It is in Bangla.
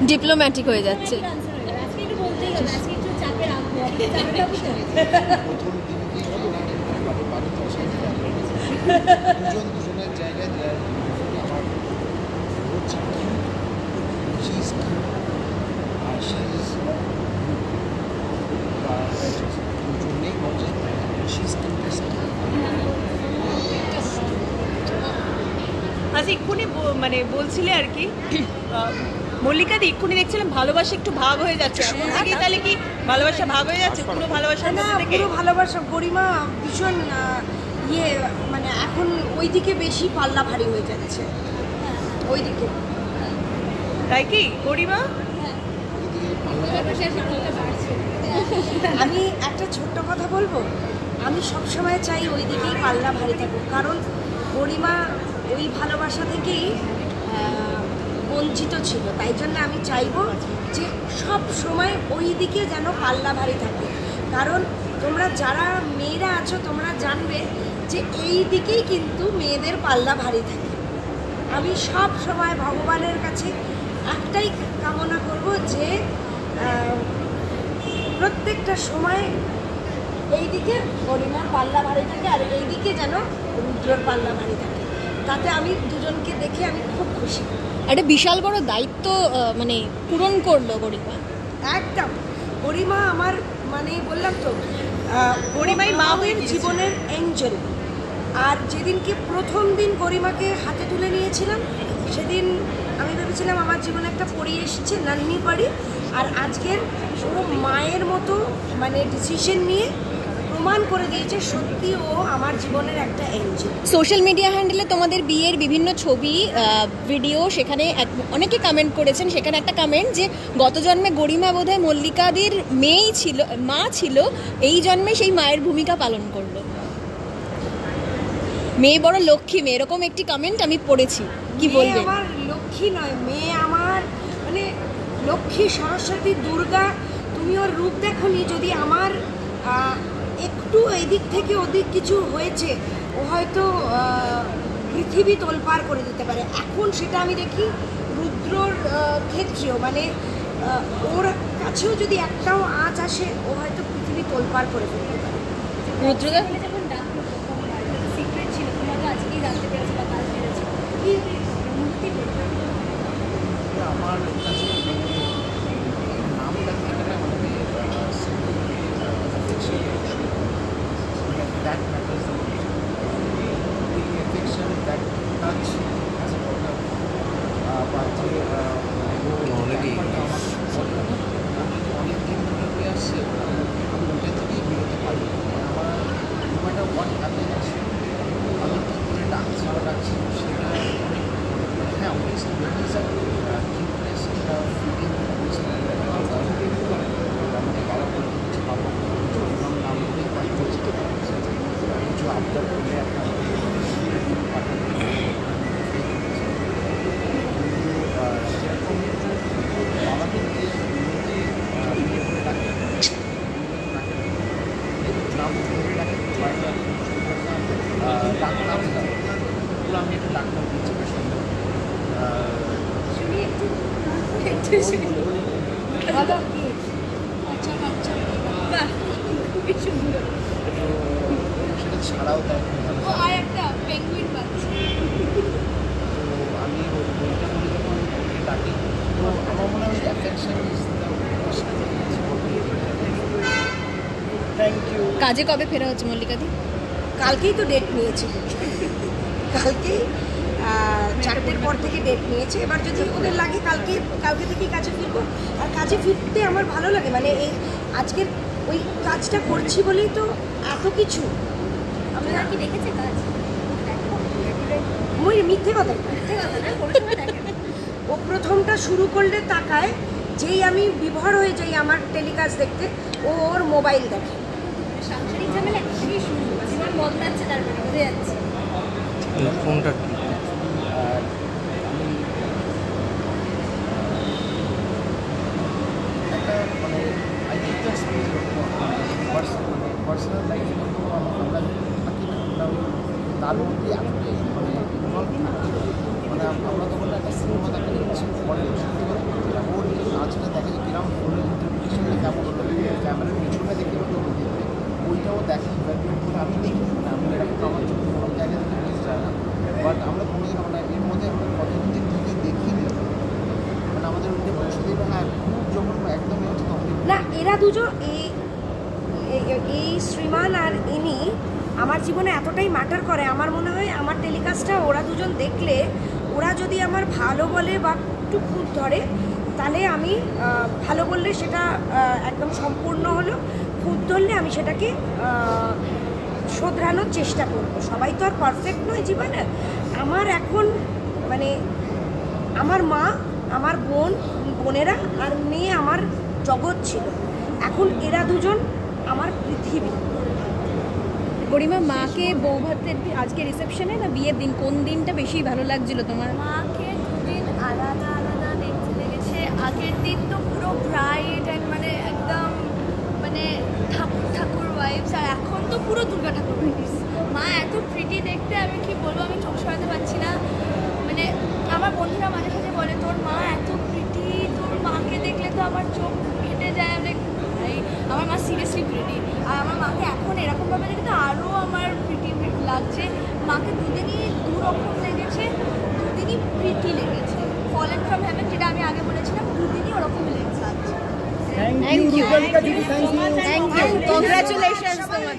ডিপ্লোম্যাটিক হয়ে যাচ্ছে। দুজনের জায়গায় আচ্ছা এক্ষুনি মানে বলছিলে আর কি মল্লিকা দি এক্ষুনি দেখছিলাম ভালোবাসা একটু ভাগ হয়ে যাচ্ছে, এখন থেকেই তাহলে কি ভালোবাসা ভাগ হয়ে যাচ্ছে? পুরো ভালোবাসার মধ্যে থেকে পুরো ভালোবাসা গরিমা ভীষণ মানে এখন ওইদিকে বেশি পাল্লা ভারী হয়ে যাচ্ছে, ওইদিকে। তাই কি গরিমা? আমি একটা ছোট্ট কথা বলবো, আমি সবসময় চাই ওই দিকেই পাল্লা ভারী থাকুক, কারণ গরিমা ওই ভালোবাসা থেকেই বঞ্চিত ছিল। তাই জন্য আমি চাইবো যে সব সময় ওই দিকে যেন পাল্লা ভারী থাকে, কারণ তোমরা যারা মেয়েরা আছো তোমরা জানবে যে এই দিকেই কিন্তু মেয়েদের পাল্লা ভারী থাকে। আমি সব সময় ভগবানের কাছে একটাই কামনা করব যে প্রত্যেকটা সময় এই দিকে গরিমার পাল্লা ভারী থাকে আর এই দিকে যেন রুদ্রর পাল্লা ভারী থাকে, তাতে আমি দুজনকে দেখে আমি খুব খুশি। একটা বিশাল বড় দায়িত্ব মানে পূরণ করলো গরিমা। একদম, গরিমা আমার মানে বললাম তো গরিমাই মা হয়ে জীবনের এঞ্জেল। আর যেদিনকে প্রথম দিন গরিমাকে হাতে তুলে নিয়েছিলাম সেদিন আমি ভেবেছিলাম আমার জীবনে একটা পরি এসেছে, নান্নি পরি। আর আজকের পুরো মায়ের মতো মানে ডিসিশন নিয়ে প্রমাণ করে দিয়েছে সত্যি ও আমার জীবনের একটা এঞ্জেল। সোশ্যাল মিডিয়া হ্যান্ডেলে তোমাদের বিয়ের বিভিন্ন ছবি ভিডিও সেখানে অনেকে কমেন্ট করেছেন, সেখানে একটা কমেন্ট যে গত জন্মে গরিমা বোধহয় মল্লিকাদির মেয়েই ছিল, মা ছিল, এই জন্মে সেই মায়ের ভূমিকা পালন করলো, মেয়ে বড় লক্ষ্মী মেয়ে, এরকম একটি কমেন্ট আমি পড়েছি। কি বলবে? আমার লক্ষ্মী নয়, মেয়ে আমার মানে লক্ষ্মী, সরস্বতী, দুর্গা। তুমি ওর রূপ দেখোনি, যদি আমার একটু এদিক থেকে ওদিক কিছু হয়েছে ও হয়তো পৃথিবী তোলপাড় করে দিতে পারে। এখন সেটা আমি দেখি রুদ্রর ক্ষেত্রেও, মানে ওর কাছেও যদি একটাও আঁচ আসে ও হয়তো পৃথিবী তোলপাড় করে ফেলতে পারে। রুদ্রদা সিক্রেট ছিল, তোমরা তো আজকেই জানতে পেরেছো বা কাল পেরেছো, কি মুক্তি পেতে আমার কাছে নামটা থেকে না মানে that matters the most. The affection, that touch as a partner, অনেক দিন ধরে আসছে, আমি ওটা থেকেই বেরোতে পারি। আমার no matter what happens, আমি কী করে ডাকছি বা ডাকছি সেটা অনেক, হ্যাঁ অনেক কিউটনেস, একটা ফিলিং আমাকে বাবা করে দিচ্ছে, বাবা নাম বলেই কাজ করছে, কিছু আবদার করলে একটা সেরকম বাবাকে দিয়ে বিয়ে করে ডাকে নাম ধরে ডাকে, ডাকলাম পুরো আমি একটা ডাক্তার দিচ্ছি বেশ সুন্দর। সেটা ছাড়াও তাই একটা পেঙ্গুইন পাচ্ছি। তো আমি বইটা বলি যখন ওকে ডাকি, তো আমার মনে হয় affection is the most. Thank you. কাজে কবে ফেরা হচ্ছে মল্লিকাদি? কালকেই তো ডেট নিয়েছে, কালকেই 4টের পর থেকে ডেট নিয়েছে। এবার যদি ওদের লাগে কালকে থেকেই কাজে ফিরবো। আর কাজে ফিরতে আমার ভালো লাগে, মানে এই আজকের ওই কাজটা করছি বলেই তো এত কিছু। আমি আর কি দেখেছে কাজ মিথ্যে কথা, ও প্রথমটা শুরু করলে তাকায়, যেই আমি বিভোর হয়ে যাই আমার টেলিকাস্ট দেখতে, ও ওর মোবাইল দেখে। সাংসারিক ঝামেলা এখানেই শুরু, জীবন বদলাচ্ছে, তার মানে বোঝা যাচ্ছে। ফোনটা একটা মানে আই থিঙ্ক দ্যাটস পার্সোনাল লাইফে কিন্তু আমরা থাকি না, আমরা তার মধ্যে এতটাই মানে ইনভলভ থাকি, মানে আমরা তখন একটা সিনেমা দেখা নিচ্ছি পরে সত্যি কথা ওর নাচটা দেখে যে কিরম হলো, ইন্টারপ্রিটেশনটা কেমন হলো, ক্যামেরার পিছনে দেখতে হলো দিতে, ওইটাও দেখি ইভ্যালুয়েট করে আমি দেখি। মানে আমি এরকম আমার চোখে কোনো জায়গা থেকে মিস যায় না, বাট আমরা কোনোদিন আমরা এর মধ্যে আমরা কতদিন থেকে দেখিনি। মানে আমাদের ওইটা বসে দিল, হ্যাঁ খুব যখন একদম হচ্ছে তখন না, এরা দুজন এই শ্রীমান আর ইনি আমার জীবনে এতটাই ম্যাটার করে। আমার মনে হয় আমার টেলিকাস্টটা ওরা দুজন দেখলে, ওরা যদি আমার ভালো বলে বা একটু খুঁত ধরে, তাহলে আমি ভালো বললে সেটা একদম সম্পূর্ণ হলো, খুঁত ধরলে আমি সেটাকে শোধরানোর চেষ্টা করব। সবাই তো আর পারফেক্ট নয় জীবনে। আমার এখন মানে আমার মা, আমার বোনেরা আর মেয়ে আমার জগৎ ছিল, এখন এরা দুজন আমার পৃথিবী। গরিমা, মাকে বৌভাতের আজকে রিসেপশনে না বিয়ের দিন, কোন দিনটা বেশি ভালো লাগছিল তোমার? মাকে দুদিন আলাদা আলাদা দেখতে লেগেছে। আগের দিন তো পুরো ব্রাইট অ্যান্ড মানে একদম মানে ঠাকুর ঠাকুর ভাইবস, আর এখন তো পুরো দুর্গা ঠাকুর ভাইবস। মা এত প্রিটি দেখতে, আমি কি বলবো, আমি চোখ সরাতে পারছি না। মানে আমার বন্ধুরা মাঝে সাঝে বলে তোর মা এত প্রিটি, তোর মাকে দেখলে তো আমার চোখ কেটে যায়। আমি ভাই, আমার মা সিরিয়াসলি প্রিটি, আর আমার মাকে এখন এরকমভাবে দেখে তো আরও আমার প্রিটি লাগছে। মাকে দুদিনই দুরকম লেগেছে, দুদিনই প্রিটি লেগেছে। ফলেন ফ্রম হেভেন যেটা আমি আগে বলেছিলাম, দুদিনই ওরকমই লেগেছে। থ্যাংক ইউ, কংগ্রাচুলেশনস তোমাদের।